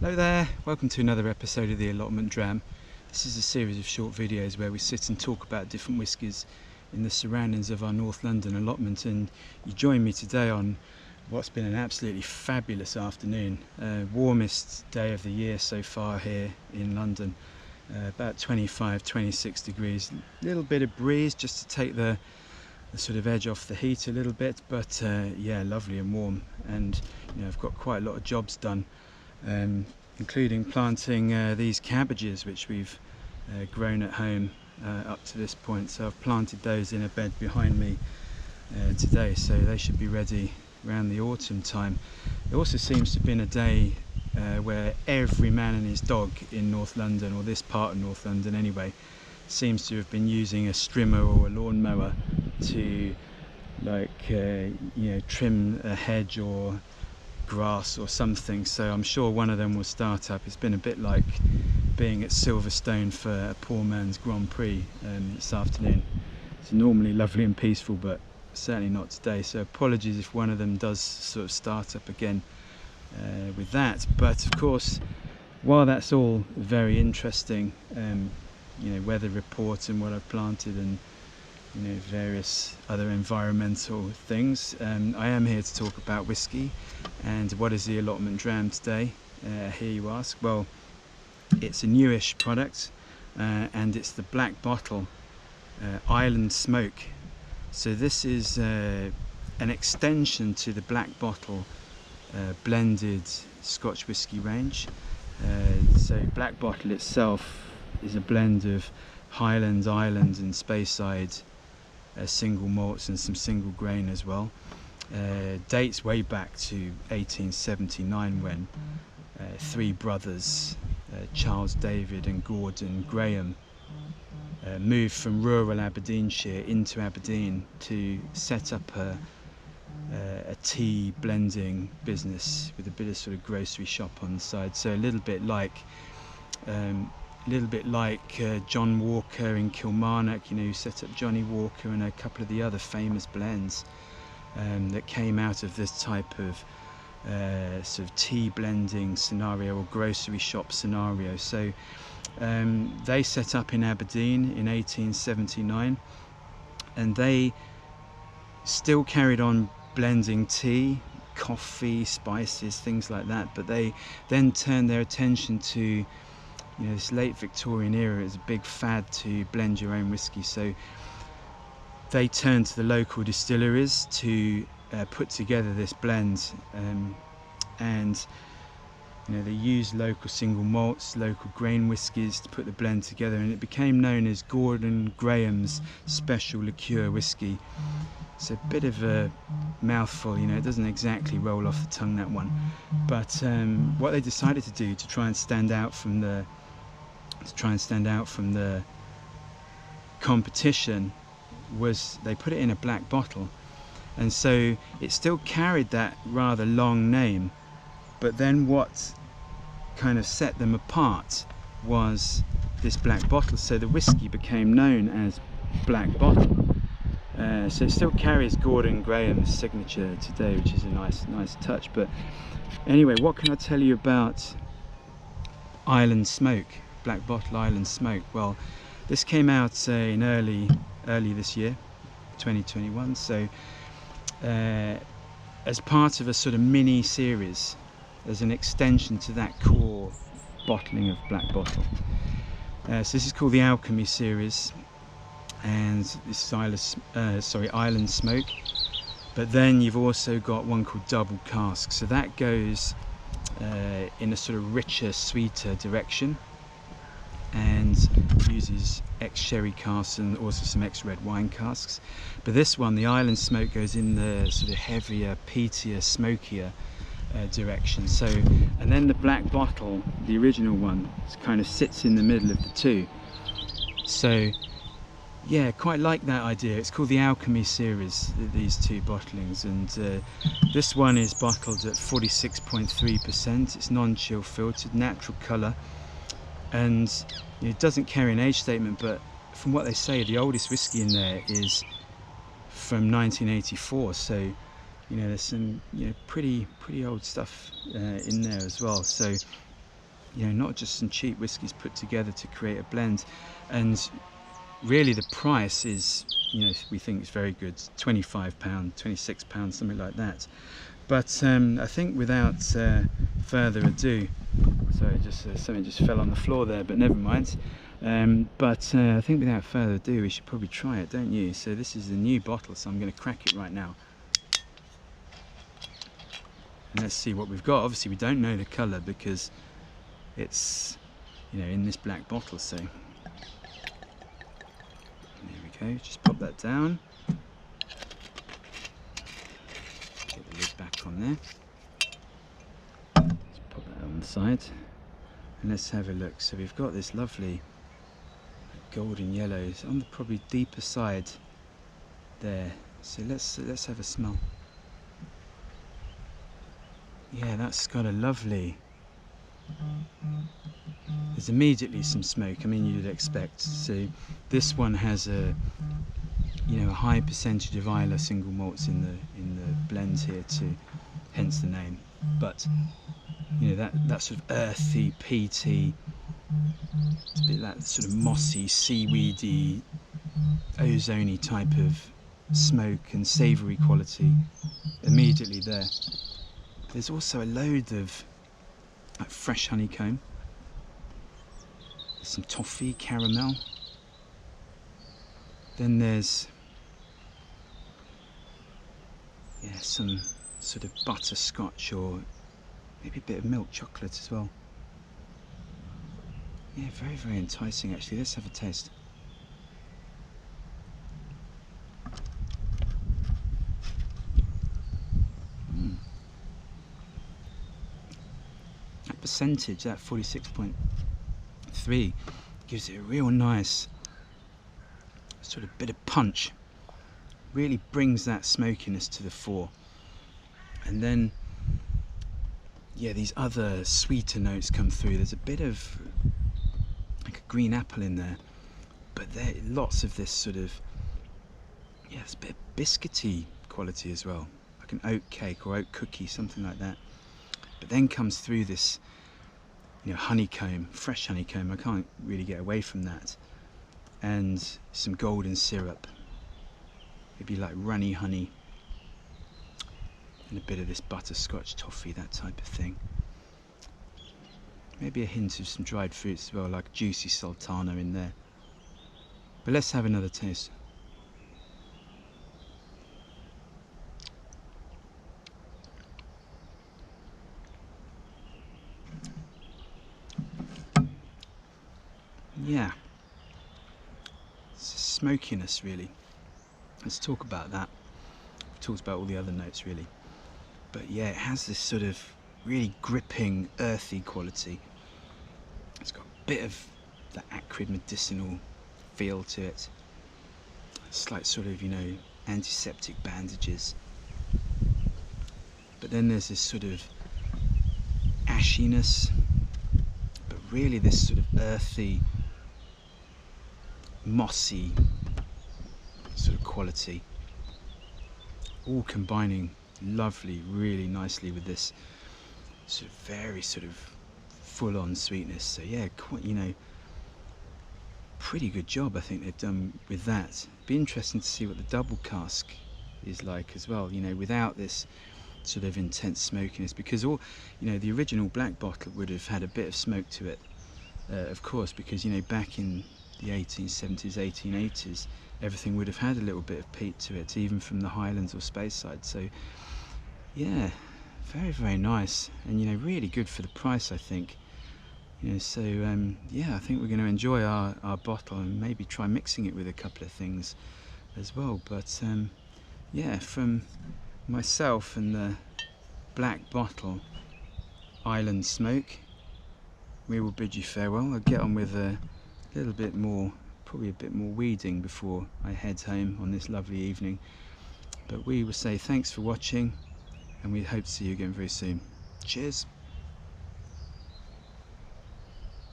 Hello there, welcome to another episode of the Allotment Dram. This is a series of short videos where we sit and talk about different whiskies in the surroundings of our North London allotment, and you join me today on what's been an absolutely fabulous afternoon. Warmest day of the year so far here in London, about 25-26 degrees, a little bit of breeze just to take the sort of edge off the heat a little bit, but yeah, lovely and warm. And you know, I've got quite a lot of jobs done, including planting these cabbages which we've grown at home up to this point. So I've planted those in a bed behind me today, so they should be ready around the autumn time. It also seems to have been a day where every man and his dog in North London, or this part of North London anyway, seems to have been using a strimmer or a lawnmower to trim a hedge or grass or something. So I'm sure one of them will start up. It's been a bit like being at Silverstone for a poor man's Grand Prix this afternoon. It's normally lovely and peaceful, but certainly not today, so apologies if one of them does sort of start up again with that. But of course, while that's all very interesting, weather report and what I've planted and various other environmental things, I am here to talk about whiskey. And what is the Allotment Dram today, here you ask? Well, it's a newish product, and it's the black bottle Island Smoke. So this is an extension to the black bottle blended Scotch whisky range. So black bottle itself is a blend of Highland, Island and Speyside single malts and some single grain as well. Dates way back to 1879 when three brothers, Charles, David and Gordon Graham, moved from rural Aberdeenshire into Aberdeen to set up a tea blending business with a bit of sort of grocery shop on the side. So a little bit like John Walker in Kilmarnock, who set up Johnny Walker and a couple of the other famous blends that came out of this type of sort of tea blending scenario or grocery shop scenario. So they set up in Aberdeen in 1879, and they still carried on blending tea, coffee, spices, things like that, but they then turned their attention to this late Victorian era. Is a big fad to blend your own whiskey, so they turned to the local distilleries to put together this blend, and they used local single malts, local grain whiskies to put the blend together, and it became known as Gordon Graham's Special Liqueur Whiskey. It's a bit of a mouthful, it doesn't exactly roll off the tongue, that one. But what they decided to do to try and stand out from the competition was they put it in a black bottle, and so it still carried that rather long name, but then what kind of set them apart was this black bottle. So the whiskey became known as Black Bottle. So it still carries Gordon Graham's signature today, which is a nice touch. But anyway, what can I tell you about Island Smoke, Black Bottle Island Smoke? Well, this came out in early this year, 2021. So as part of a sort of mini series, as an extension to that core bottling of Black Bottle. So this is called the Alchemy Series, and this is Island Smoke. But then you've also got one called Double Cask, so that goes in a sort of richer, sweeter direction, and uses ex-sherry casks and also some ex-red wine casks. But this one, the Island Smoke, goes in the sort of heavier, peatier, smokier direction. So, and then the black bottle, the original one, kind of sits in the middle of the two. So yeah, quite like that idea. It's called the Alchemy Series, these two bottlings, and this one is bottled at 46.3%. It's non-chill filtered, natural colour, and it doesn't carry an age statement, but from what they say, the oldest whiskey in there is from 1984. So there's some pretty old stuff in there as well. So you know, not just some cheap whiskies put together to create a blend. And really the price is, you know, we think it's very good, £25, £26, something like that. But I think without further ado, sorry, just something just fell on the floor there, but never mind. I think without further ado, we should probably try it, don't you? So this is a new bottle, so I'm going to crack it right now. And let's see what we've got. Obviously we don't know the colour because it's, you know, in this black bottle, so there we go, just pop that down. Get the lid back on there. Let's pop that on the side. And let's have a look. So we've got this lovely golden yellows on the probably deeper side there. So let's have a smell. Yeah, that's got a lovely, there's immediately some smoke. I mean, you'd expect. So this one has a, you know, a high percentage of Islay single malts in the blend here too, hence the name. But you know, that sort of earthy, peaty, it's a bit that sort of mossy, seaweedy, ozony type of smoke and savoury quality immediately there. There's also a load of like fresh honeycomb, some toffee, caramel. Then there's, yeah, some sort of butterscotch or maybe a bit of milk chocolate as well. Yeah, very, very enticing actually. Let's have a taste. That percentage, that 46.3, gives it a real nice sort of bit of punch. Really brings that smokiness to the fore. And then, yeah, these other sweeter notes come through. There's a bit of like a green apple in there, but there lots of this sort of, yeah, it's a bit of biscuity quality as well, like an oat cake or oat cookie, something like that. But then comes through this, you know, honeycomb, fresh honeycomb. I can't really get away from that. And some golden syrup, maybe like runny honey, and a bit of this butterscotch toffee, that type of thing. Maybe a hint of some dried fruits as well, like juicy sultana in there. But let's have another taste. Yeah, it's a smokiness really. Let's talk about that. We've talked about all the other notes really. But yeah, it has this sort of really gripping, earthy quality. It's got a bit of that acrid medicinal feel to it. It's like sort of, you know, antiseptic bandages. But then there's this sort of ashiness, but really this sort of earthy, mossy sort of quality, all combining lovely, really nicely with this sort of very sort of full-on sweetness. So yeah, quite, you know, pretty good job I think they've done with that. Be interesting to see what the double cask is like as well, you know, without this sort of intense smokiness, because all, you know, the original black bottle would have had a bit of smoke to it, of course, because, you know, back in the 1870s, 1880s, everything would have had a little bit of peat to it, even from the Highlands or Speyside. So yeah, very, very nice, and, you know, really good for the price, I think. You know, so yeah, I think we're going to enjoy our bottle and maybe try mixing it with a couple of things as well. But yeah, from myself and the black bottle Island Smoke, we will bid you farewell. I'll get on with a little bit more, probably a bit more weeding before I head home on this lovely evening. But we will say thanks for watching, and we hope to see you again very soon. Cheers.